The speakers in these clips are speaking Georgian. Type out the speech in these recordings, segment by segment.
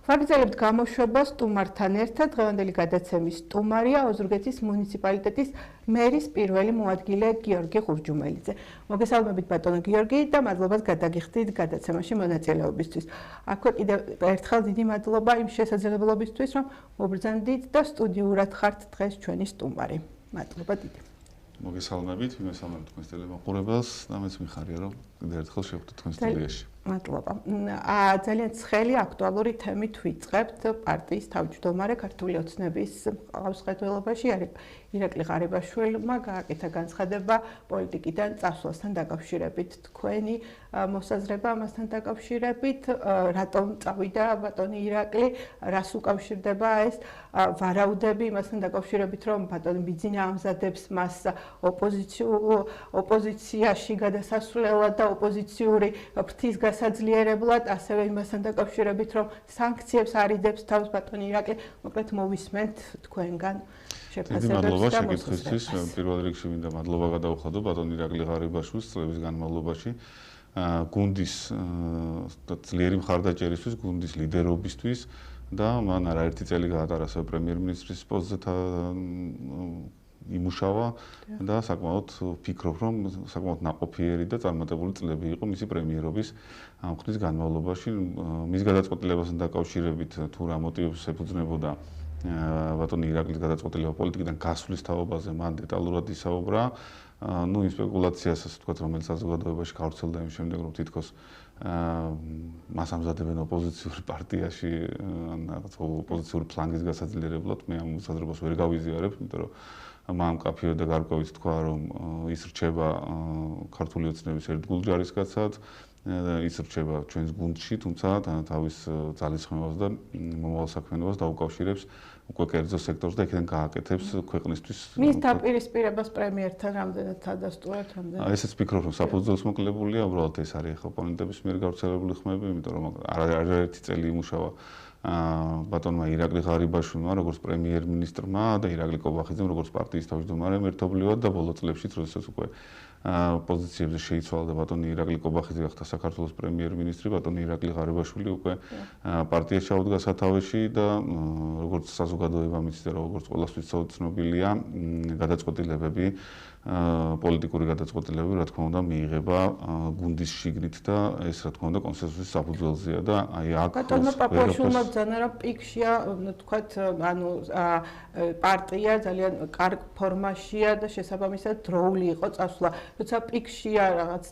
ვაგრძელებთ გამოშვებას სტუმართან ერთად. დღევანდელი გადაცემის სტუმარია ოზურგეთის მუნიციპალიტეტის მერის პირველი მოადგილე გიორგი ხურჯუმელიძე. მოგესალმებით ბატონო გიორგი და მადლობას გადაგიხდით გადაცემაში მონაწილეობისთვის. აქვე კიდევ ერთხელ დიდი მადლობა იმ შესაძლებლობისთვის, რომ მობრძანდით და სტუდიურად ხართ დღეს ჩვენი სტუმარი. მადლობა დიდი. მოგესალმებით, ვიმესალმებით თქვენს ტელემოყურებელს და მეც მიხარია რომ კიდევ ერთხელ შევხვდით თქვენ სტუდიაში. მადლობა. ძალიან ცხელი აქტუალური თემით ვიწყებთ პარტიის თავმჯდომარე ქართული ოცნების ყავსყედველობაში ირაკლი ღარიბაშვილმა გააკეთა განცხადება პოლიტიკიდან წასვლასთან დაკავშირებით. თქვენი მოსაზრება ამასთან დაკავშირებით, რატომ წავიდა ბატონი ირაკლი, რას უკავშირდება ეს ვარაუდები იმასთან დაკავშირებით, რომ ბატონი ბიძინა ამზადებს მას ოპოზიციაში გადასასვლელად და ოპოზიციური ფრთის გასაძლიერებლად, ასევე იმასთან დაკავშირებით, რომ სანქციებს არიდებს თავს ბატონი ირაკლი, მოკლედ მოვისმენთ თქვენგან შეფასებებს და მოსაზრებებს. პირველ რიგში მინდა მადლობა გადავხადო ბატონ ირაკლი ღარიბაშვილს წლების განმავლობაში გუნდის ძლიერი მხარდაჭერისთვის, გუნდის ლიდერობისთვის და მან არაერთი წელი გაატარა პრემიერ-მინისტრის პოსტზე იმუშავა და საკმაოდ ვფიქრობ, რომ საკმაოდ ნაყოფიერი და წარმატებული წლები იყო მისი პრემიერობის ამ ხნის განმავლობაში. მის გადაწყვეტილებასთან დაკავშირებით თუ რა მოტივებს ეფუძნებოდა ბატონი ირაკლის გადაწყვეტილება პოლიტიკიდან გასვლის თაობაზე, მან დეტალურად ისაუბრა. ნუ იმ სპეკულაციას, ასე ვთქვათ, რომელიც საზოგადოებაში გავრცელდა იმ შემდეგ, რომ თითქოს მას ამზადებენ ოპოზიციური პარტიაში, ან რაღაც ოპოზიციური ფლანგის გასაძლიერებლად, მე ამ მოსაზრებას ვერ გავიზიარებ, იმიტომ რომ მან კაფეო და გარკვევით თქვა, რომ ის რჩება ქართული ოცნების ერთგულ ჯარისკაცად, ის რჩება ჩვენს გუნდში, თუმცა თავის ძალისხმევას და მომავალ საქმიანობას დაუკავშირებს უკვე კერძო სექტორს და იქიდან გააკეთებს ქვეყნისთვის. მის დაპირისპირებას პრემიერთან რამდენად ადასტურებთ, რამდენად? ესეც ვფიქრობ, რომ საფუძველს მოკლებულია, უბრალოდ ეს არის ახლა ოპონენტების მიერ გავრცელებული ხმები, იმიტომ რომ არაერთი წელი იმუშავა ბატონმა ირაკლი ღარიბაშვილმა როგორც პრემიერ-მინისტრმა და ირაკლი კობახიძემ როგორც პარტიის თავმჯდომარემ ერთობლივად და ბოლო წლებშიც, როდესაც უკვე პოზიციებზე შეიცვალა და ბატონი ირაკლი კობახიძე გახდა საქართველოს პრემიერ-მინისტრი, ბატონი ირაკლი ღარიბაშვილი უკვე პარტიაში ჩაუდგა სათავეში და როგორც საზოგადოება მიცის და როგორც ყველასთვის ცნობილია, გადაწყვეტილებები პოლიტიკური გადაწყვეტილებები, რა თქმა უნდა, მიიღება გუნდის შიგნით და ეს რა თქმა უნდა კონსენსუსის საფუძველზეა და აი აქ ბატონმა პაპუაშვილმა ბრძანა რა პიქშია, თქვათ, ანუ პარტია ძალიან კარგ ფორმაშია და შესაბამისად დროული იყო წასვლა. როცა პიქშია რაღაც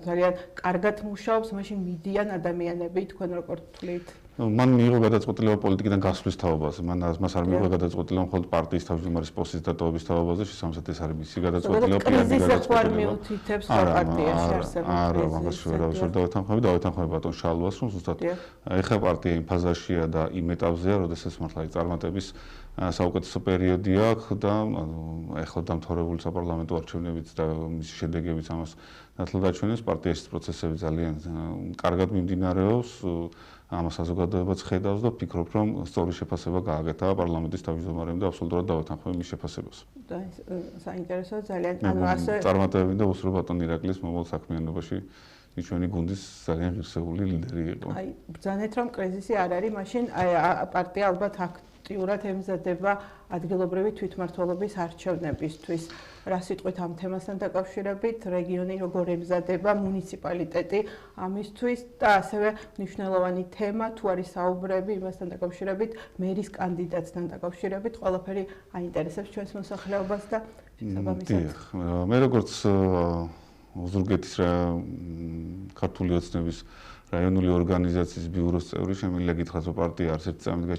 ძალიან კარგად მუშაობს, მაშინ მიდიან ადამიანები, თქვენ როგორ თვლით? მან მიიღო გადაწყვეტილება პოლიტიკიდან გასვლის თაობაზე. მას არ მიიღო გადაწყვეტილება მხოლოდ პარტიის თავმჯდომარის პოსტის დატოვების თაობაზე, შესაბამისად ეს არის მისი გადაწყვეტილება, პირადი გადაწყვეტილება. არა, მაგას ვერ დავეთანხმები ბატონ შალვას, რომ ზუსტად ეხა პარტია იმ ფაზაშია და იმ ეტაპზეა, როდესაც მართლა წარმატების საუკეთესო პერიოდი აქვს და ეხლა დამთავრებული საპარლამენტო არჩევნებიც და მისი შედეგებიც ამას ნათლად აჩვენებს. პარტიის პროცესები ძალიან კარგად მიმდინარეობს. ამას საზოგადოებაც ხედავს და ვფიქრობ, რომ სწორი შეფასება გააკეთა პარლამენტის თავმჯდომარემ და აბსოლუტურად დავეთანხმები მის შეფასებას. საინტერესოა ძალიან, ანუ ასე წარმატებები და უსრო ბატონ ირაკლის მომავალ საქმიანობაში ჩვენი გუნდის ძალიან ღირსეული ლიდერი იყო. აი, ბრძანეთ რომ კრიზისი არ არის, მაშინ პარტია ალბათ აქტიურად ემზადება ადგილობრივი თვითმმართველობის არჩევნებისთვის. რა სიტყვით ამ თემასთან დაკავშირებით, რეგიონი როგორ ემზადება, მუნიციპალიტეტი ამისთვის და ასევე მნიშვნელოვანი თემა თუ არის საუბრები იმასთან დაკავშირებით, მერის კანდიდატთან დაკავშირებით, ყველაფერი აინტერესებს ჩვენს მოსახლეობას და შესაბამისად. მე როგორც ოზურგეთის ქართული ოცნების რაიონული ორგანიზაციის ბიუროს წევრი შემიძლია გითხრათ, რომ პარტია არც ერთ წამით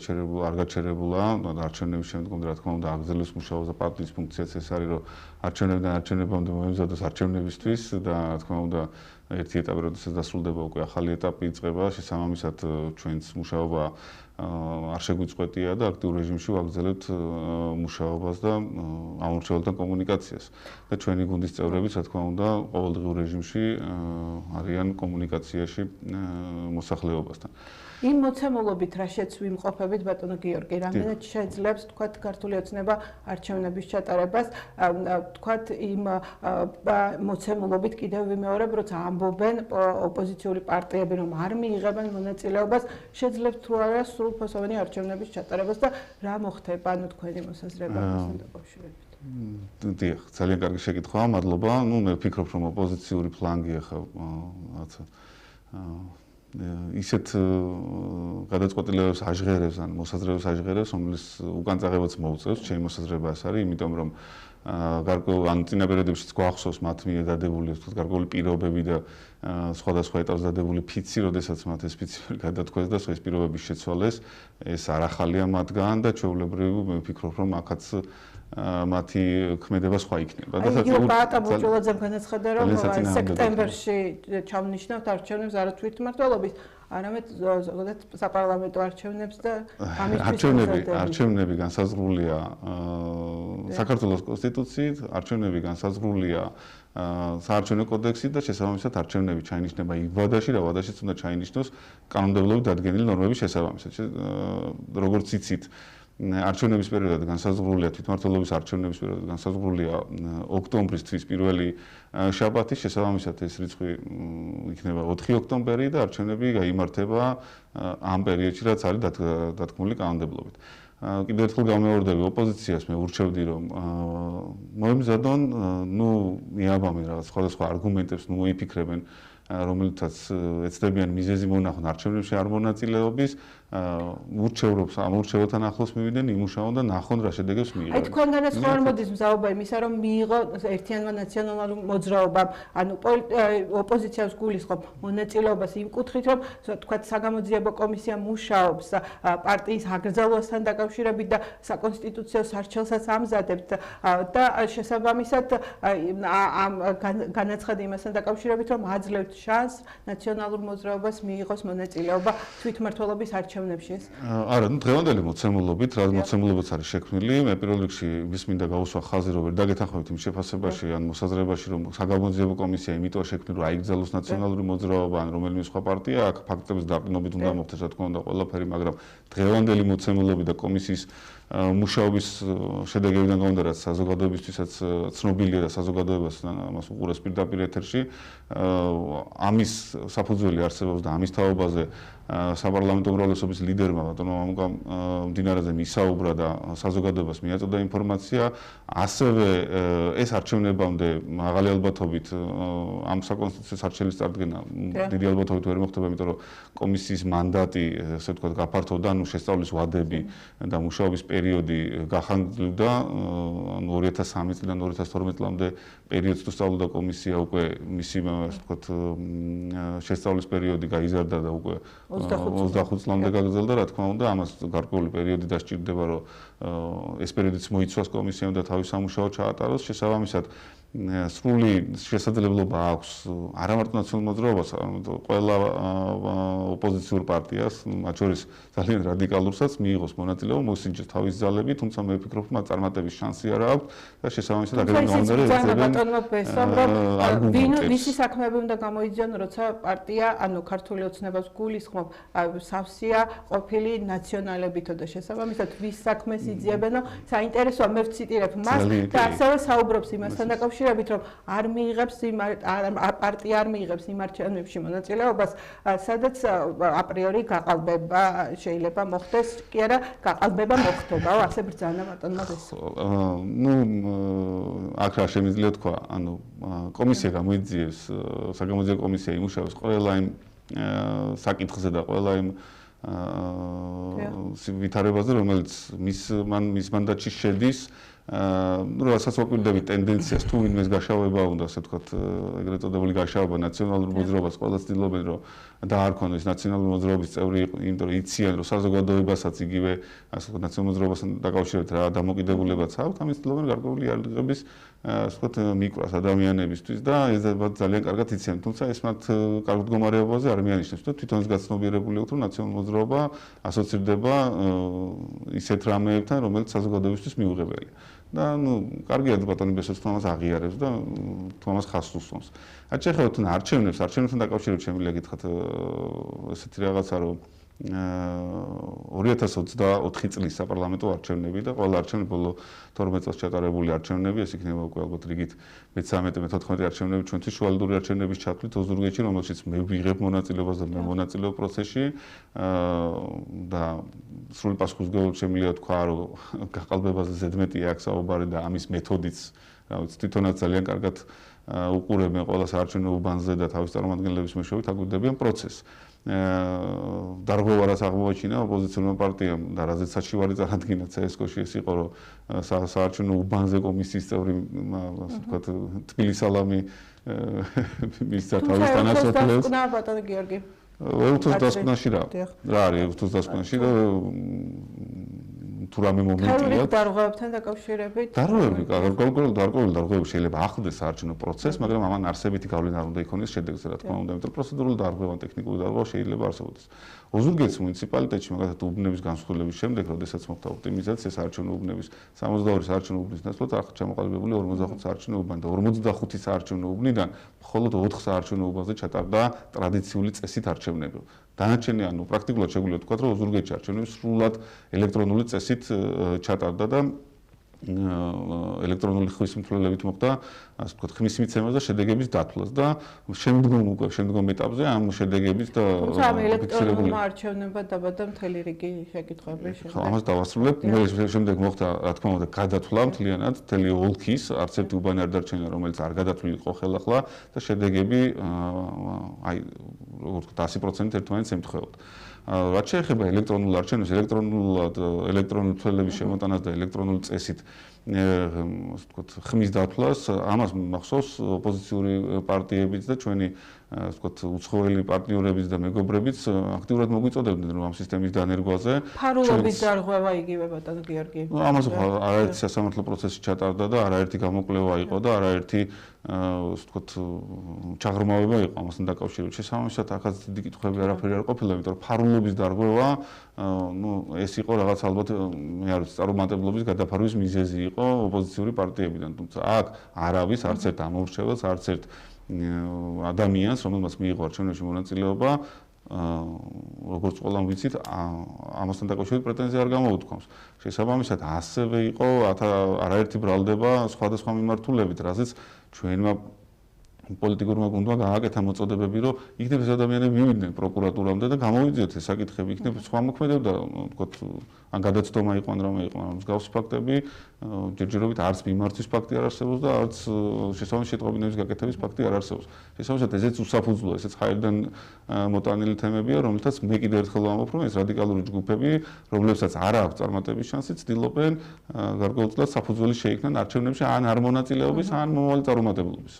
არ გაჩერებულა არჩევნების შემდგომ და რა თქმა უნდა აგრძელებს მუშაობას და პარტიის ფუნქციაც ეს არის, რომ არჩევნებიდან არჩევნებამდე მოემზადოს არჩევნებისთვის და რა თქმა უნდა ერთი ეტაპი როდესაც დასრულდება უკვე ახალი ეტაპი იწყება, შესაბამისად ჩვენც მუშაობა არ შეგვიწყვეტია და აქტიურ რეჟიმში ვაგრძელებთ მუშაობას და ამორჩეულთან კომუნიკაციას. და ჩვენი გუნდის წევრებიც, რა თქმა უნდა, ყოველდღიურ რეჟიმში არიან კომუნიკაციაში მოსახლეობასთან. იმ მოცემულობით რა შეცვიმყოფებით ბატონო გიორგი, რამდენად შეძლებს თქვათ ქართული ოცნება არჩევნების ჩატარებას, თქვათ იმ მოცემულობით კიდევ ვიმეორებ, როცა ამბობენ ოპოზიციური პარტიები, რომ არ მიიღებენ მონაწილეობას, შეძლებთ თუ არა სრულ სრულფასოვანი არჩევნების ჩატარებას და რა მოხდება, ანუ თქვენი მოსაზრება ამასთან დაკავშირებით. დიახ, ძალიან კარგი შეკითხვაა, მადლობა. მე ვფიქრობ, რომ ოპოზიციური ფლანგი ახლა რაღაცა ისეთ გადაწყვეტილებებს აჟღერებს, ან მოსაზრებებს აჟღერებს, რომლის უკან წაღებაც მოუწევს, ჩემი მოსაზრება ეს არის, იმიტომ რომ გარკვეულ ან წინა პერიოდებშიც გვახსოვს მათ მიერ დადებული გარკვეული პირობები და სხვადასხვა ეტაპზე დადებული ფიცი, როდესაც მათ ეს ფიცი გადათქვეს და ეს პირობების შეცვალეს, ეს არ ახალია მათგან და ჩვეულებრივ მე ვფიქრობ, რომ აქაც მათი ქმედება სხვა იქნება. და ბატა ბუჯულაძემ განაცხადა, რომ სექტემბერში ჩავნიშნავთ არჩევნებს არა თვითმმართველობის, არამედ ზოგადად საპარლამენტო არჩევნებს და არჩევნები განსაზღვრულია საქართველოს კონსტიტუციით, არჩევნები განსაზღვრულია საარჩევნო კოდექსით და შესაბამისად არჩევნები ჩაინიშნება იმ ვადაში, რა ვადაშიც უნდა ჩაინიშნოს კანონმდებლობით დადგენილი ნორმების შესაბამისად. როგორც იცით, არჩევნების პერიოდად განსაზღვრულია თვითმმართველობის არჩევნების პერიოდად განსაზღვრულია ოქტომბრის თვის პირველი შაბათი, შესაბამისად ეს რიცხვი იქნება 4 ოქტომბერი და არჩევნები გაიმართება ამ პერიოდში, რაც არის დათქმული კანონმდებლობით. კიდევ ერთხელ გამეორდები ოპოზიციას, მე ურჩევდი, რომ მოემზადონ, მიაბამენ რაღაც სხვადასხვა არგუმენტებს, მოიფიქრებენ, რომელთაც ეცდებიან მიზეზი მონახონ არჩევნებში არ მონაწილეობის, ურჩევლობთან ახლოს მივიდნენ, იმუშაონ და ნახონ რა შედეგებს მიიღებენ. აი თქვენგანაც ხო არ მოდის მზაობა იმისა, რომ მიიღო ერთიანმა ნაციონალურ მოძრაობამ, ანუ ოპოზიციას გულისხმობ მონაწილეობას იმ კუთხით, რომ თქვათ საგამოძიებო კომისია მუშაობს პარტიის აკრძალვასთან დაკავშირებით და საკონსტიტუციო სარჩელსაც ამზადებთ და შესაბამისად ამ განაცხადი იმასთან დაკავშირებით, რომ აძლევთ შანსს ნაციონალურ მოძრაობას მიიღოს მონაწილეობა თვითმმართველობის არჩევნებში. არა, დღევანდელი მოცემულობით, რა მოცემულობაც არის შექმნილი, მე პირველ რიგში ვის მინდა გაუსვა ხაზი, რომ ვერ დაგეთანხმებით იმ შეფასებაში ან მოსაზრებაში, რომ საგამოძიებო კომისია იმიტომ შექმნილი, რომ აიგზავნოს ნაციონალური მოძრაობა ან რომელიმე სხვა პარტია, აქ ფაქტების დაყრდნობით უნდა მოხდეს, რა თქმა უნდა, ყველაფერი, მაგრამ დღევანდელი მოცემულობით და კომისიის მუშაობის შედეგებიდან გამომდინარე, რაც საზოგადოებისთვისაც ცნობილია და საზოგადოებას ამას უყურებს პირდაპირ ეთერში, ამის საფუძველი არსებობს და ამის თაობაზე საპარლამენტო უმრავლესობის ლიდერმა ბატონმა მამუკამ მდინარეზე მისაუბრა და საზოგადოებას მიაწოდა ინფორმაცია, ასევე ეს არჩევნებამდე მაღალი ალბათობით ამ საკონსტიტუციო სარჩელის წარდგენა დიდი ალბათობით ვერ მოხდება, იმიტომ რომ კომისიის მანდატი, ასე ვთქვათ, გაფართოვდა, ანუ შესწავლის ვადები და მუშაობის პერიოდი გახანგრძლივდა, ანუ 2013 წლიდან 2012 წლამდე პერიოდს თუ სწავლობდა კომისია, უკვე მისი, ასე ვთქვათ, შესწავლის პერიოდი გაიზარდა და უკვე 25 წლამდე გაგრძელდა, რა თქმა უნდა, ამას გარკვეული პერიოდი დასჭირდება, რომ ეს პერიოდიც მოიცვას კომისიამ და თავის სამუშაო ჩაატაროს, შესაბამისად სრული შესაძლებლობა აქვს არა მარტო ნაციონალურ მოძრაობას, ყველა ოპოზიციურ პარტიას, მათ შორის ძალიან რადიკალურსაც მიიღოს მონაწილეობა, მოსინჯოს თავის ძალები, თუმცა მე ვფიქრობ, რომ წარმატების შანსი არ აქვს და შესაბამისად აგრეთვე ვისი საქმეები უნდა გამოიძიონ, როცა პარტია, ანუ ქართული ოცნებას გულისხმობ, სავსეა ყოფილი ნაციონალებითო და შესაბამისად ვის საქმეს იძიებენო, საინტერესოა, მე ვციტირებ მას და ასევე საუბრობს იმასთან დაკავშირებით, რომ არ მიიღებს პარტია არ მიიღებს იმ არჩევნებში მონაწილეობას, სადაც აპრიორი გაყალბება შეიძლება მოხდეს, კი არა, გაყალბება მოხდება, ასე ბრძანა ბატონმა ვესო. აქ რა შემიძლია თქვა, ანუ კომისია გამოიძიებს, საგამოძიებო კომისია იმუშავებს ყველა იმ საკითხზე და ყველა იმ ვითარებაზე, რომელიც მის მანდატში შედის, რასაც ვაკვირდებით ტენდენციას, თუ ვინმეს გაშავება უნდა, ასე ვთქვათ, ეგრეთ წოდებული გაშავება ნაციონალურ მოძრაობას, ყველა ცდილობენ, რომ დაარქვანოს ნაციონალური მოძრაობის წევრი, იმიტომ რომ იციან, რომ საზოგადოებასაც იგივე, ასე ვთქვათ, ნაციონალურ მოძრაობასთან დაკავშირებით რა დამოკიდებულებაც აქვს, ამის ცდილობენ გარკვეული არგების, ასე ვთქვათ, მიკვრას ადამიანებისთვის და ეს ძალიან კარგად იციან, თუმცა ეს მათ კარგ მდგომარეობაზე არ მიანიშნებს და თვითონაც გაცნობიერებული აქვს, რომ ნაციონალური მოძრაობა ასოცირდება ისეთ რამეებთან, რომელიც საზოგადოებისთვის მიუღებელია. და კარგია ბატონი ბესოს თუმას აღიარებს და თუმას ხაზს უსვამს. რაც შეეხება არჩევნებთან დაკავშირებით შემიძლია გითხრათ ესეთი რაღაცა, რომ 2024 წლის საპარლამენტო არჩევნები და ყველა არჩევნები ბოლო 12 წელს ჩატარებული არჩევნები, ეს იქნება უკვე ალბათ რიგით მე-13-მე-14 არჩევნები ჩვენთვის შუალედური არჩევნების ჩათვლით ოზურგეთში, რომელშიც მე ვიღებ მონაწილეობას და მე მონაწილეობ პროცესში და სრული პასუხისმგებლობით შემიძლია თქვა, რომ გაყალბებაზე ზედმეტია აქ საუბარი და ამის მეთოდიც, რა ვიცი, თვითონაც ძალიან კარგად უყურებენ ყველა საარჩევნო უბანზე და თავის წარმომადგენლების მეშვეობით აგვირდებიან პროცესს. დარღვევა რაც აღმოაჩინა ოპოზიციურმა პარტიამ და რაზეც საჩივარი წარადგინა CSGO-ში ეს იყო, რომ საარჩევნო უბანზე კომისიის წევრი, ასე ვთქვათ, თბილი სალამი მისცა თავის თანასწორებს. თუმცა ბატონო გიორგი. უთოს დასკვნაში რა არის უთოს დასკვნაში და თუ რამე მომენტია დარღვევებთან დაკავშირებით დარღვევები გარკვეული დარღვევები შეიძლება ახლდეს საარჩევნო პროცესს, მაგრამ ამან არსებითი გავლენა არ უნდა იქონდეს შედეგზე, რა თქმა უნდა, იმიტომ რომ პროცედურული დარღვევა, ტექნიკური დარღვევა შეიძლება არსებობდეს. ოზურგეთის მუნიციპალიტეტში მაგალითად უბნების განსხვავების შემდეგ, როდესაც მოხდა ოპტიმიზაცია საარჩევნო უბნების 62 საარჩევნო უბნის ნაცვლად ახლა ჩამოყალიბებული 45 საარჩევნო უბანი და 55 საარჩევნო უბნიდან მხოლოდ 4 საარჩევნო უბანზე ჩატარდა ტრადიციული წესით არჩევნები. დანარჩენი ანუ პრაქტიკულად შეგვიძლია ვთქვათ, რომ ოზურგეთში არჩევნები სრულად ელექტრონული წესით ჩატარდა და ელექტრონული ხმის მცველებით მოხდა, ასე ვთქვათ, ხმის მიცემას და შედეგების დათვლას და შემდგომ ეტაპზე ამ შედეგების და თუმცა ამ ელექტრონულმა არჩევნებმა დაბადა მთელი რიგი შეკითხვები ხო, ამას დავასრულებ. შემდეგ მოხდა, რა თქმა უნდა, გადათვლა მთლიანად მთელი ოლქის, არც ერთი უბანი არ დარჩენილა, რომელიც არ გადათვლილიყო ხელახლა და შედეგები აი როგორც ვთქვათ 100% ერთმანეთს ემთხვეოდა. რაც შეეხება ელექტრონულ არჩევნებს, ელექტრონული მცველების შემოტანას და ელექტრონული წესით ასე ვთქვათ, ხმის დათვლას, ამას მახსოვს ოპოზიციური პარტიებიც და ჩვენი ასე ვთქვათ, უცხოელი პარტნიორებიც და მეგობრებიც აქტიურად მოგვიწოდებდნენ რომ ამ სისტემის დანერგვაზე. ფარულობის დარღვევა იგივე ბატონო გიორგი. ამას არაერთი სასამართლო პროცესი ჩატარდა და არაერთი გამოკვლევა იყო და არაერთი ასე ვთქვათ, ჩაღრმავება იყო ამასთან დაკავშირებით. შესაბამისად, ახაც დიდი კითხვები არაფერი არ ყოფილა, იმიტომ რომ ფარულობის დარღვევა, ეს იყო რაღაც ალბათ მე არ ვიცი, წარუმატებლობის გადაფარვის მიზეზი იყო ოპოზიციური პარტიებიდან, თუმცა აქ არავის არც ერთ ამორჩეველს, არც ერთ ადამიანს, რომელმაც მიიღო არჩევნებში მონაწილეობა, როგორც ყველამ ვიცით, ამასთან დაკავშირებით პრეტენზია არ გამოუთქვამს. შესაბამისად, ასევე იყო არაერთი ბრალდება სხვადასხვა მიმართულებით, რაზეც ჩვენმა პოლიტიკურმა გუნდმა გააკეთა მოწოდებები, რომ იქნებ ეს ადამიანები მივიდნენ პროკურატურამდე და გამოვიძიოთ ეს საკითხები, იქნებ სხვა მოქმედება და ვთქვათ, ან გადაცდომა იყო, ან რამე იყო, ამ მსგავსი ფაქტები ჯერჯერობით არც მიმართვის ფაქტი არ არსებობს და არც შესაბამისი შეტყობინების გაკეთების ფაქტი არ არსებობს. შესაბამისად, ესეც უსაფუძვლოა, ესეც ჰაერიდან მოტანილი თემებია, რომელთაც მე კიდევ ერთხელ ვამბობ, რომ ეს რადიკალური ჯგუფები, რომლებსაც არ აქვს წარმატების შანსი, ცდილობენ გარკვეულწილად საფუძველი შეიქმნან არჩევნებში ან არ მონაწილეობის, ან მომავალი წარუმატებლობის.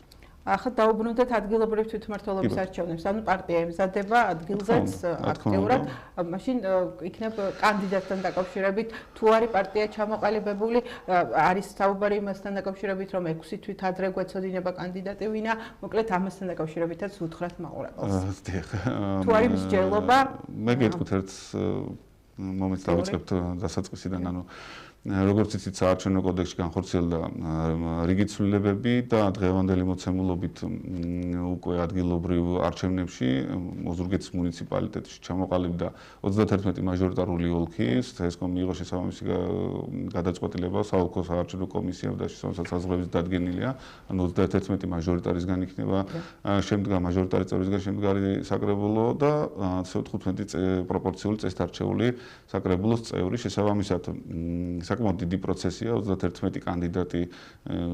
ახლა დაუბრუნდეთ ადგილობრივ თვითმმართველობის არჩევნებს, ანუ პარტია ემზადება ადგილზეც აქტიურად, მაშინ იქნებ კანდიდატთან დაკავშირებით, თუ არის პარტია ჩამოყალიბებული, არის საუბარი იმასთან დაკავშირებით, რომ 6 თვით ადრე გვეცოდინება კანდიდატი ვინა, მოკლედ ამასთან დაკავშირებითაც უთხრათ მაყურებელს. თუ არის მსჯელობა? მე გეტყვით ერთ მომენტს დავიწყებთ დასაწყისიდან, ანუ როგორც იცით, საარჩევნო კოდექსში განხორციელდა რიგი ცვლილებები და დღევანდელი მოცემულობით უკვე ადგილობრივ არჩევნებში ოზურგეთის მუნიციპალიტეტში ჩამოყალიბდა 31 მაჟორიტარული ოლქი, CSGO მიიღო შესაბამისი გადაწყვეტილება საოლქო საარჩევნო კომისიამ და შესაბამისად საზღვრების დადგენილია, ანუ 31 მაჟორიტარისგან იქნება შემდგარი მაჟორიტარი წევრისგან შემდგარი საკრებულო და 15 პროპორციული წესით არჩეული საკრებულოს წევრი, შესაბამისად საკმაოდ დიდი პროცესია, 31 კანდიდატი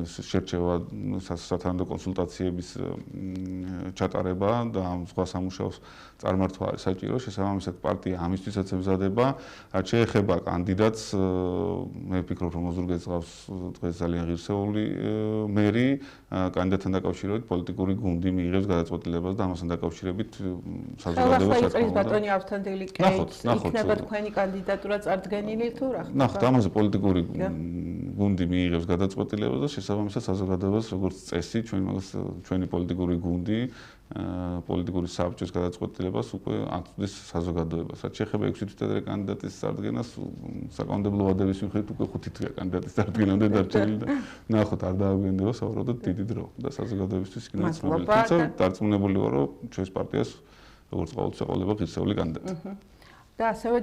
შერჩევა, სათანადო კონსულტაციების ჩატარება და ამ სხვა სამუშაოს წარმართვა არის საჭირო. შესაბამისად, პარტია ამისთვისაც ემზადება. რაც შეეხება კანდიდატს, მე ვფიქრობ, რომ ოზურგეთს გავს დღეს ძალიან ღირსეული მერი, კანდიდატთან დაკავშირებით პოლიტიკური გუნდი მიიღებს გადაწყვეტილებას და ამასთან დაკავშირებით საზოგადოებას ახლა ის ბატონი ავთანდილი კეითს იქნება თქვენი კანდიდატურა წარდგენილი თუ რა ხდება? ნახოთ, ამაზე პოლიტიკური გუნდი მიიღებს გადაწყვეტილებას და შესაბამისად საზოგადოებას როგორც წესი, ჩვენი პოლიტიკური გუნდი პოლიტიკური საბჭოს გადაწყვეტილებას უკვე აწვდის საზოგადოებას. რაც შეეხება 6 თვით ადრე კანდიდატის წარდგენას, საკანონმდებლო ვადების მიხედვით უკვე 5 თვეა კანდიდატის წარდგენამდე დარჩენილი და ნახოთ, არ დააგვიანდება საუბრობთ დიდი დრო და საზოგადოებისთვის იქნება ცნობილი. თუმცა დარწმუნებული ვარ, რომ ჩვენს პარტიას როგორც ყოველთვის ეყოლება ღირსეული კანდიდატი. და ასევე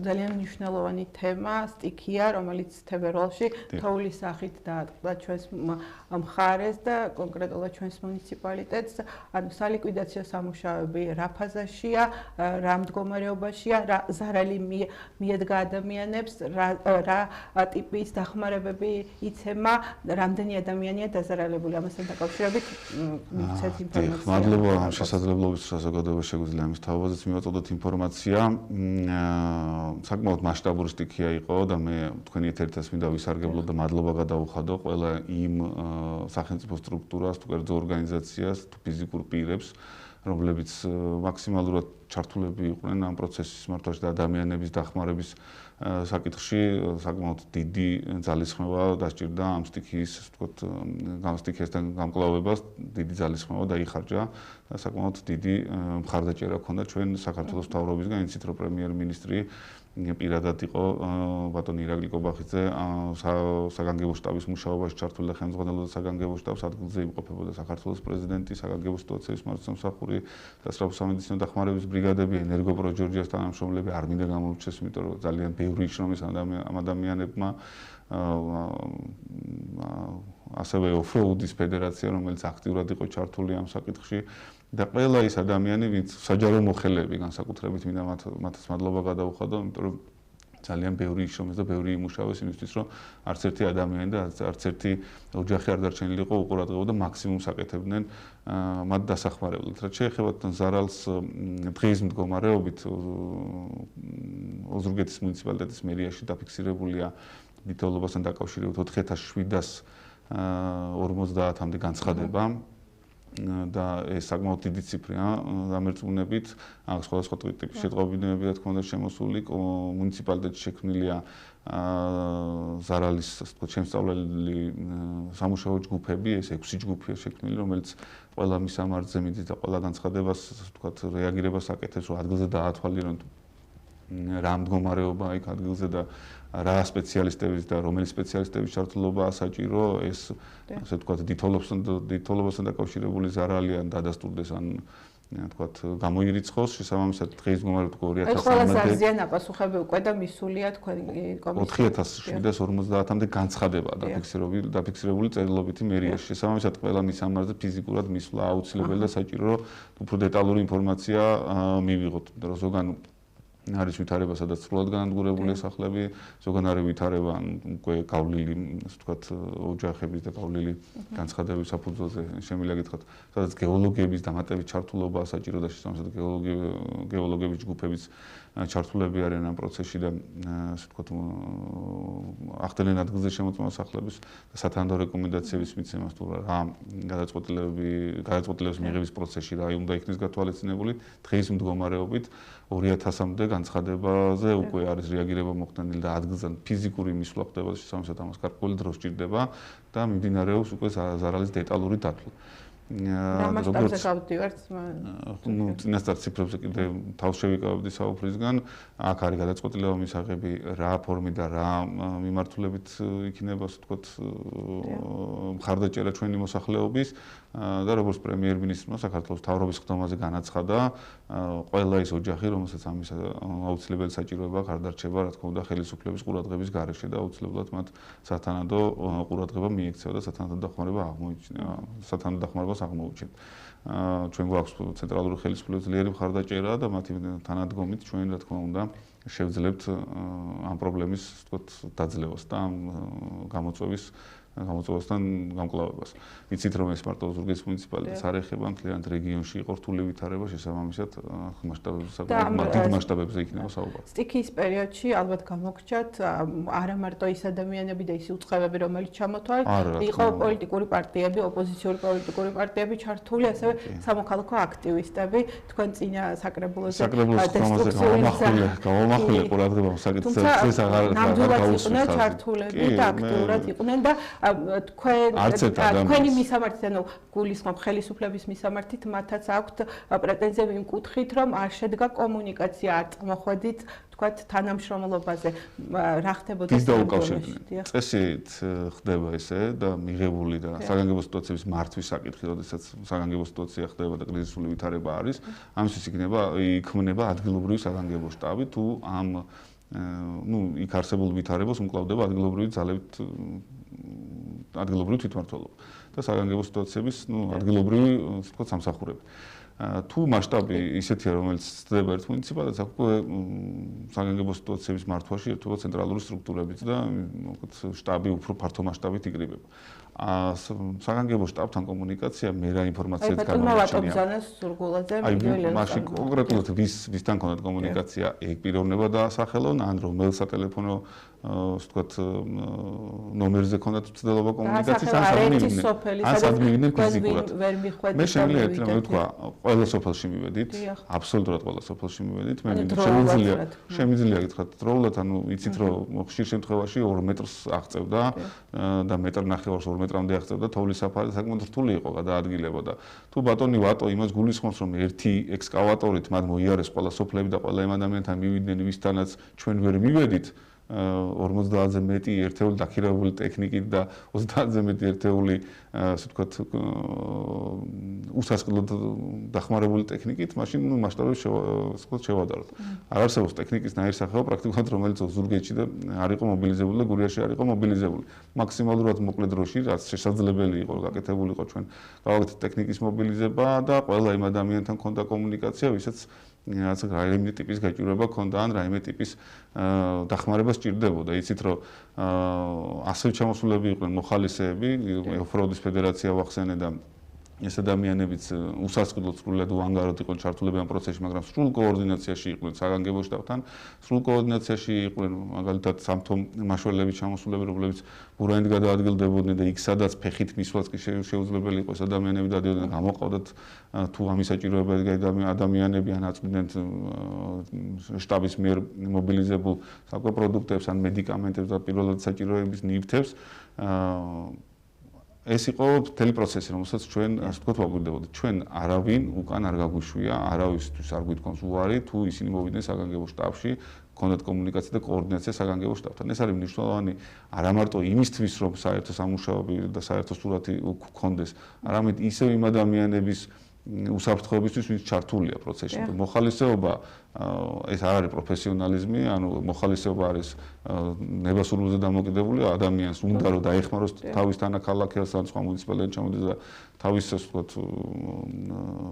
ძალიან მნიშვნელოვანი თემა სტიქია, რომელიც თებერვალში თოვლის სახით დაატყდა ჩვენს მხარეს და კონკრეტულად ჩვენს მუნიციპალიტეტს. ანუ სალიკვიდაციო სამუშაოები რა ფაზაშია, რა მდგომარეობაშია, რა ზარალი მიედგა ადამიანებს, რა ტიპის დახმარებები იცემა, რამდენი ადამიანია დაზარალებული. ამასთან დაკავშირებით მიცეთ ინფორმაცია. მადლობა ამ შესაძლებლობის საზოგადოება შეგვიძლია ამის თავაზეც მივაწოდოთ ინფორმაცია. საკმაოდ მასშტაბური სტიქია იყო და მე თქვენი ეთერითაც მინდა ვისარგებლო და მადლობა გადავუხადო ყველა იმ სახელმწიფო სტრუქტურას, თუ კერძო ორგანიზაციას, თუ ფიზიკურ პირებს, რომლებიც მაქსიმალურად ჩართულები იყვნენ ამ პროცესის მართვაში და ადამიანების დახმარების საკითხში. საკმაოდ დიდი ძალისხმევა დასჭირდა ამ სტიქიის, ვთქვათ, სტიქიასთან გამკლავებას, დიდი ძალისხმევა დაიხარჯა და საკმაოდ დიდი მხარდაჭერა ჰქონდა ჩვენ საქართველოს მთავრობისგან, იცით რომ პრემიერ-მინისტრი პირადად იყო ბატონი ირაკლი კობახიძე საგანგებო შტაბის მუშაობაში ჩართული და ხელმძღვანელობდა საგანგებო შტაბს, ადგილზე იმყოფებოდა საქართველოს პრეზიდენტი, საგანგებო სიტუაციების მარცხნივ და სწრაფო სამედიცინო დახმარების ბრიგადები, ენერგოპრო ჯორჯიას თანამშრომლები არ მინდა გამორჩეს, იმიტომ რომ ძალიან ბევრი იშრომის ამ ადამიანებმა, ასევე ოფროუდის ფედერაცია, რომელიც აქტიურად იყო ჩართული ამ საკითხში და ყველა ის ადამიანი, ვინც საჯარო მოხელეები განსაკუთრებით მინდა მათაც მადლობა გადავუხადო, იმიტომ რომ ძალიან ბევრი იშრომეს და ბევრი იმუშავეს იმისთვის, რომ არც ერთი ადამიანი და არც ერთი ოჯახი არ დარჩენილიყო უყურადღებო და მაქსიმუმს აკეთებდნენ მათ დასახმარებლად. რაც შეეხება ზარალს დღის მდგომარეობით ოზურგეთის მუნიციპალიტეტის მერიაში დაფიქსირებულია მიტოლობასთან დაკავშირებით 4750-მდე განცხადება და ეს საკმაოდ დიდი ციფრია დამერწმუნებით. აქ სხვადასხვა ტიპის შეტყობინებები რა თქმა უნდა შემოსული მუნიციპალიტეტში შექმნილია ზარალის შემსწავლელი სამუშაო ჯგუფები, ეს 6 ჯგუფია შექმნილი, რომელიც ყველა მისამართზე მიდის და ყველა განცხადებას ვთქვათ რეაგირებას აკეთებს, რომ ადგილზე დაათვალიერონ რა მდგომარეობა იქ ადგილზე და რა სპეციალისტების და რომელი სპეციალისტების ჩართულობაა საჭირო ეს ასე ვთქვათ დითოლობასთან დაკავშირებული ზარალი ან დადასტურდეს ან ვთქვათ გამოირიცხოს შესაბამისად დღის მდგომარეობით 2013-მდე ყველა ზარზია ნაპასუხები უკვე და მისულია თქვენი კომისია 4750-მდე განცხადება დაფიქსირებული წერილობითი მერიაში შესაბამისად ყველა მისამართზე ფიზიკურად მისვლა აუცილებელი და საჭირო რომ უფრო დეტალური ინფორმაცია მივიღოთ რომ ზოგან არის ვითარება, სადაც სრულად განადგურებულია სახლები, ზოგან არის ვითარება უკვე გავლილი, ასე ვთქვათ, ოჯახების და გავლილი განცხადების საფუძველზე შემიძლია გითხრათ, სადაც გეოლოგების დამატებით ჩართულობაა საჭირო და შესაბამისად გეოლოგების ჯგუფებიც ჩართულები არიან ამ პროცესში და ასე ვთქვათ, ახდენენ ადგილზე შემოწმება სახლების და სათანადო რეკომენდაციების მიცემას თუ რა გადაწყვეტილების მიღების პროცესში რა უნდა იქნეს გათვალისწინებული დღის მდგომარეობით 2000-მდე განცხადებაზე უკვე არის რეაგირება მოხდენილი და ადგილზე ფიზიკური მისვლა ხდება შესაბამისად ამას გარკვეული დრო სჭირდება და მიმდინარეობს უკვე ზარალის დეტალური დათვლა. როგორც გავდივართ, წინასწარ ციფრებზე კიდე თავს შევიკავებდი საუფლისგან, აქ არის გადაწყვეტილება მისაღები რა ფორმით და რა მიმართულებით იქნება, ასე ვთქვათ, მხარდაჭერა ჩვენი მოსახლეობის და როგორც პრემიერ-მინისტრმა საქართველოს მთავრობის ხდომაზე განაცხადა, ყველა ის ოჯახი, რომელსაც ამის აუცილებელი საჭიროება არ დარჩება, რა თქმა უნდა, ხელისუფლების ყურადღების გარეშე და აუცილებლად მათ სათანადო ყურადღება მიექცევა და სათანადო დახმარებას აღმოუჩენთ. ჩვენ გვაქვს ცენტრალური ხელისუფლების ძლიერი მხარდაჭერა და მათი თანადგომით ჩვენ რა თქმა უნდა შევძლებთ ამ პრობლემის ვთქვათ დაძლევას და ამ გამოწვევასთან გამკლავებას. იცით რომ ეს მარტო ოზურგეთის მუნიციპალიტეტს არ ეხება, მთლიანად რეგიონში იყო რთული ვითარება, შესაბამისად დიდ მასშტაბებზე იქნება საუბარი. სტიქიის პერიოდში ალბათ გამოგჩათ არა მარტო ის ადამიანები და ის უწყებები, რომელიც ჩამოთვალეთ, იყო პოლიტიკური პარტიები, ოპოზიციური პოლიტიკური პარტიები ჩართული, ასევე სამოქალაქო აქტივისტები, თქვენ წინა საკრებულოზე გავამახვილე ყურადღება საკითხებს აღარ ჩართულები და აქტიურად იყვნენ და თქვენი მისამართით, ანუ გულისხმობ ხელისუფლების მისამართით, მათაც აქვთ პრეტენზიები იმ კუთხით, რომ არ შედგა კომუნიკაცია, არ წამოხვედით, თქვათ, თანამშრომლობაზე, რა ხდებოდა საერთაშორისო წესით ხდება ესე და მიღებული და საგანგებო სიტუაციების მართვის საკითხი, როდესაც საგანგებო სიტუაცია ხდება და კრიზისული ვითარება არის, ამისთვის იქმნება ადგილობრივი საგანგებო შტაბი, თუ ამ იქ არსებულ ვითარებას უმკლავდება ადგილობრივი ძალებით ადგილობრივი თვითმმართველობა და საგანგებო სიტუაციების ადგილობრივი თქო სამსახურები. თუ მასშტაბი ისეთია, რომელიც ცდება ერთ მუნიციპალიტეტს, აქ უკვე საგანგებო სიტუაციების მართვაში ერთობა ცენტრალური სტრუქტურებიც და შტაბი უფრო ფართო მასშტაბით იკრიბება. საგანგებო შტაბთან კომუნიკაცია მე რა ინფორმაციაც გამოვაჩენია. მაშინ კონკრეტულად ვისთან ქონდათ კომუნიკაცია, ეგ პიროვნება დაასახელონ, ან რომელ სატელეფონო ვთქვათ ნომერზე ქონდათ მცდელობა კომუნიკაციის, ან სად მივიდნენ ფიზიკურად. მე შემიძლია ერთ რამე ვთქვა, ყველა სოფელში მივედით, აბსოლუტურად ყველა სოფელში მივედით. მე შემიძლია გითხრათ დროულად, ანუ იცით რომ ხშირ შემთხვევაში 2 მეტრს აღწევდა და მეტრ-ნახევარს 2 მეტრამდე აღწევდა თოვლის საფარი, საკმაოდ რთული იყო გადაადგილებოდა. თუ ბატონი ვატო იმას გულისხმობს, რომ ერთი ექსკავატორით მათ მოიარეს ყველა სოფლები და ყველა იმ ადამიანთან მივიდნენ, ვისთანაც ჩვენ ვერ მივედით, 50-ზე მეტი ერთეული დაქირავებული ტექნიკით და 30-ზე მეტი ერთეული, ასე ვთქვათ, უსასყიდლოდ დახმარებული ტექნიკით, მაშინ მასშტაბებს შევადაროთ. არ არსებობს ტექნიკის ნაირსახეობა პრაქტიკულად, რომელიც ზურგეთში და არ იყო მობილიზებული და გურიაში არ იყო მობილიზებული. მაქსიმალურად მოკლე დროში, რაც შესაძლებელი იყო, გაკეთებული იყო ჩვენ გავაკეთეთ ტექნიკის მობილიზება და ყველა იმ ადამიანთან ქონდა კომუნიკაცია, ვისაც რაიმე ტიპის გაჭირვება ქონდა ან რაიმე ტიპის დახმარება სჭირდებოდა. იცით რომ ასევე ჩამოსულები იყვნენ მოხალისეები, ოფროუდის ფედერაცია ვახსენე და ეს ადამიანებიც უსასყიდლოდ სრულად უანგაროდ იყვნენ ჩართულები ამ პროცესში, მაგრამ სრულ კოორდინაციაში იყვნენ საგანგებო შტაბთან, სრულ კოორდინაციაში იყვნენ მაგალითად სამთო მაშველები ჩამოსულები, რომლებიც ბურანით გადაადგილდებოდნენ და იქ სადაც ფეხით მისვლაც კი შეუძლებელი იყო ეს ადამიანები დადიოდნენ, გამოყავდათ თუ ამის საჭიროება ადამიანები ან აწვდნენ შტაბის მიერ მობილიზებულ საკვე პროდუქტებს ან მედიკამენტებს და პირველად საჭიროების ნივთებს. ეს იყო მთელი პროცესი, რომელსაც ჩვენ ასე ვთქვათ ვაგვირდებოდით. ჩვენ არავინ უკან არ გაგვიშვია, არავისთვის არ გვითქვამს უარი, თუ ისინი მოვიდნენ საგანგებო შტაბში, ქონდათ კომუნიკაცია და კოორდინაცია საგანგებო შტაბთან. ეს არის მნიშვნელოვანი არა მარტო იმისთვის, რომ საერთო სამუშაოები და საერთო სურათი გქონდეს, არამედ ისევ იმ ადამიანების უსაფრთხოებისთვის, ვინც ჩართულია პროცესში. მოხალისეობა ეს არ არის პროფესიონალიზმი, ანუ მოხალისეობა არის ნებასურველზე დამოკიდებული ადამიანს უნდა რომ დაეხმაროს თავის თანაქალაქელს ან სხვა მუნიციპალიტეტში ჩამოდის და თავის ასე ვთქვათ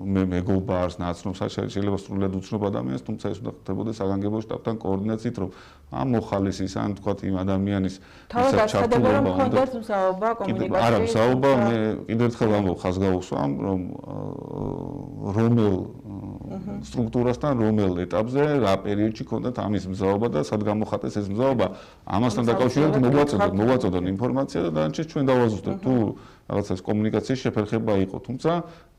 მეგობარს, ნაცნობს, შეიძლება სრულად უცნობ ადამიანს, თუმცა ეს უნდა ხდებოდეს საგანგებო შტაბთან კოორდინაციით, რომ ამ მოხალისის ან ვთქვათ იმ ადამიანის ვისაც ჩართულობა უნდა მზაობა კომუნიკაციის. არა, მზაობა მე კიდევ ერთხელ ამბობ, ხაზგაუსვამ, რომ რომელ სტრუქტურასთან, რომელ ეტაპზე, რა პერიოდში ქონდათ ამის მზაობა და სად გამოხატეს ეს მზაობა, ამასთან დაკავშირებით მოგვაწოდონ ინფორმაცია და დანარჩენს ჩვენ დავაზუსტებთ. თუ რაღაცას კომუნიკაციის შეფერხება იყო, თუმცა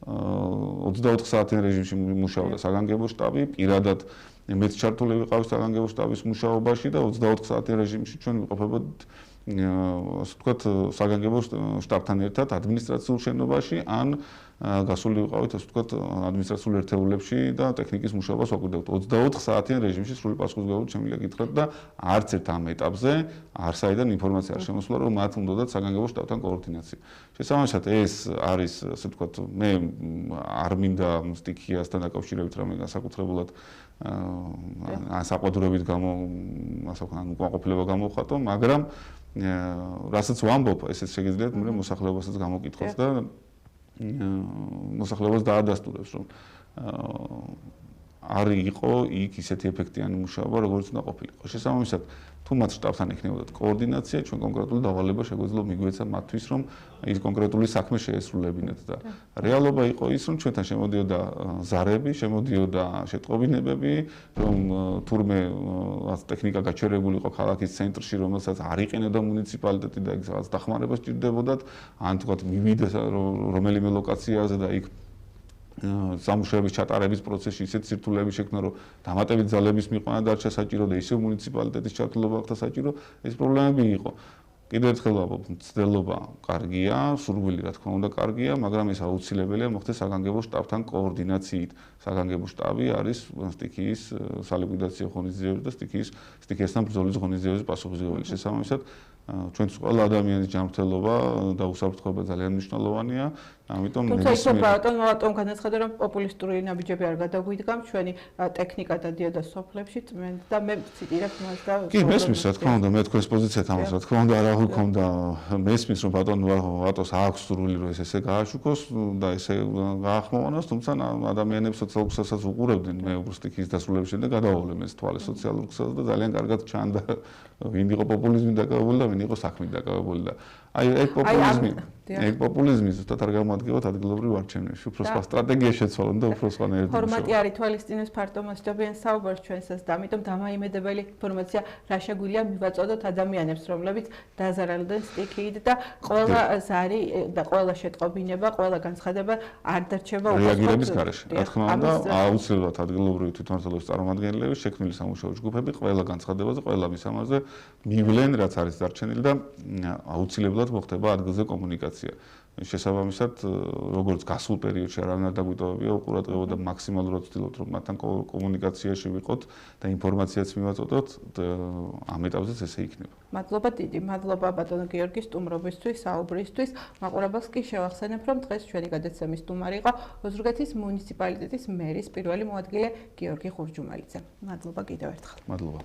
24 საათიან რეჟიმში მუშაობდა საგანგებო შტაბი, პირადად მეც ჩართული ვიყავი საგანგებო შტაბის მუშაობაში და 24 საათიან რეჟიმში ჩვენ ვიყოფებოდით ასე ვთქვათ საგანგებო შტაბთან ერთად ადმინისტრაციულ შენობაში ან გასული ვიყავით ასე ვთქვათ ადმინისტრაციულ ერთეულებში და ტექნიკის მუშაობას ვაკვირდებთ 24 საათიან რეჟიმში სრული პასუხისმგებლობით შემიძლია გითხრათ და არც ერთ ამ ეტაპზე არსაიდან ინფორმაცია არ შემოსულა რომ მათ უნდათ საგანგებო შტაბთან კოორდინაცია. შესაბამისად ეს არის ასე ვთქვათ მე არ მინდა სტიქიასთან დაკავშირებით რამე განსაკუთრებულად საყვადურობით ასე ვთქვათ უკმაყოფილება გამოვხატო, მაგრამ რასაც ვამბობ, ესეც შეგიძლიათ მე მოსახლეობასაც გამოკითხოს და მოსახლეობას დაადასტურებს, რომ არ იყო იქ ისეთი ეფექტიანი მუშაობა, როგორც უნდა ყოფილიყო. შესაბამისად, თუ მათ შტაბთან ექნებოდათ კოორდინაცია, ჩვენ კონკრეტული დავალება შეგვეძლო მიგვეცა მათთვის, რომ ის კონკრეტული საქმე შეესრულებინათ და რეალობა იყო ის, რომ ჩვენთან შემოდიოდა ზარები, შემოდიოდა შეტყობინებები, რომ თურმე ტექნიკა გაჩერებული იყო ქალაქის ცენტრში, რომელსაც არ იყენებდა მუნიციპალიტეტი და იქ რაღაც დახმარება სჭირდებოდათ, ან თქვათ მივიდეს რომელიმე ლოკაციაზე და იქ სამუშაოების ჩატარების პროცესში ისეთ სირთულეები შექმნა, რომ დამატებით ძალების მიყვანა დარჩა საჭირო და ისევ მუნიციპალიტეტის ჩართულობა ხდა საჭირო, ეს პრობლემები იყო. კიდევ ერთხელ ვამბობ, მცდელობა კარგია, სურვილი რა თქმა უნდა კარგია, მაგრამ ეს აუცილებელია მოხდეს საგანგებო შტაბთან კოორდინაციით. საგანგებო შტაბი არის სტიქიის სალიკვიდაციო ღონისძიებების და სტიქიასთან ბრძოლის ღონისძიებების პასუხისმგებელი. შესაბამისად, ჩვენთვის ყველა ადამიანის ჯანმრთელობა და უსაფრთხოება ძალიან მნიშვნელოვანია. ამიტომ ბატონ განაცხადა რომ პოპულისტური ნაბიჯები არ გადაგვიდგამ, ჩვენი ტექნიკა დადიოდა სოფლებში წმენდ და მე ციტირებ მას და კი მესმის რა თქმა უნდა მე თქვენს პოზიციად ამას რა თქმა უნდა არ აღიქონდა მესმის რომ ბატონ ვატოს აქვს სურვილი რომ ესე გააშუქოს და ესე გაახმოვანოს, თუმცა ადამიანებს სოციალურ ქსელსაც უყურებდნენ, მე უბრალოდ სტიქიის დასრულების შემდეგ გადავავლე ეს თვალე სოციალურ ქსელს და ძალიან კარგად ჩანდა ვინ იყო პოპულიზმით დაკავებული და ვინ იყო საქმით დაკავებული და აი ეგ პოპულიზმი ზუსტად არ გამადგებოთ ადგილობრივ არჩევნებში, უფრო სხვა სტრატეგია შეცვალონ და უფრო სხვა ნერვები. ფორმატი არის თვალისწინოს ფართო მასშტაბიან საუბარს ჩვენსაც და ამიტომ დამაიმედებელი ინფორმაცია რა შეგვიძლია მივაწოდოთ ადამიანებს, რომლებიც დაზარალდნენ სტიქიით და ყველა ზარი და ყველა შეტყობინება, ყველა განცხადება არ დარჩება რეაგირების გარეშე. რა თქმა უნდა, აუცილებლად ადგილობრივი თვითმმართველობის წარმომადგენლები, შექმნილი სამუშაო ჯგუფები ყველა განცხადებაზე, ყველა მისამართზე მივლენ, რაც არის დარჩენილი და აუცილებლად მოხდება ადგილზე კომუნიკაცია. შესაბამისად, როგორც გასულ პერიოდში არავინ არ დაგვიტოვებია უყურადღება და მაქსიმალურად ვცდილობთ, რომ მათთან კომუნიკაციაში ვიყოთ და ინფორმაციაც მივაწოდოთ, ამ ეტაპზეც ესე იქნება. მადლობა დიდი, მადლობა ბატონო გიორგი სტუმრობისთვის, საუბრისთვის. მაყურებელს კი შევახსენებ, რომ დღეს ჩვენი გადაცემის სტუმარი იყო ოზურგეთის მუნიციპალიტეტის მერის პირველი მოადგილე გიორგი ხურჯუმალიძე. მადლობა კიდევ ერთხელ. მადლობა.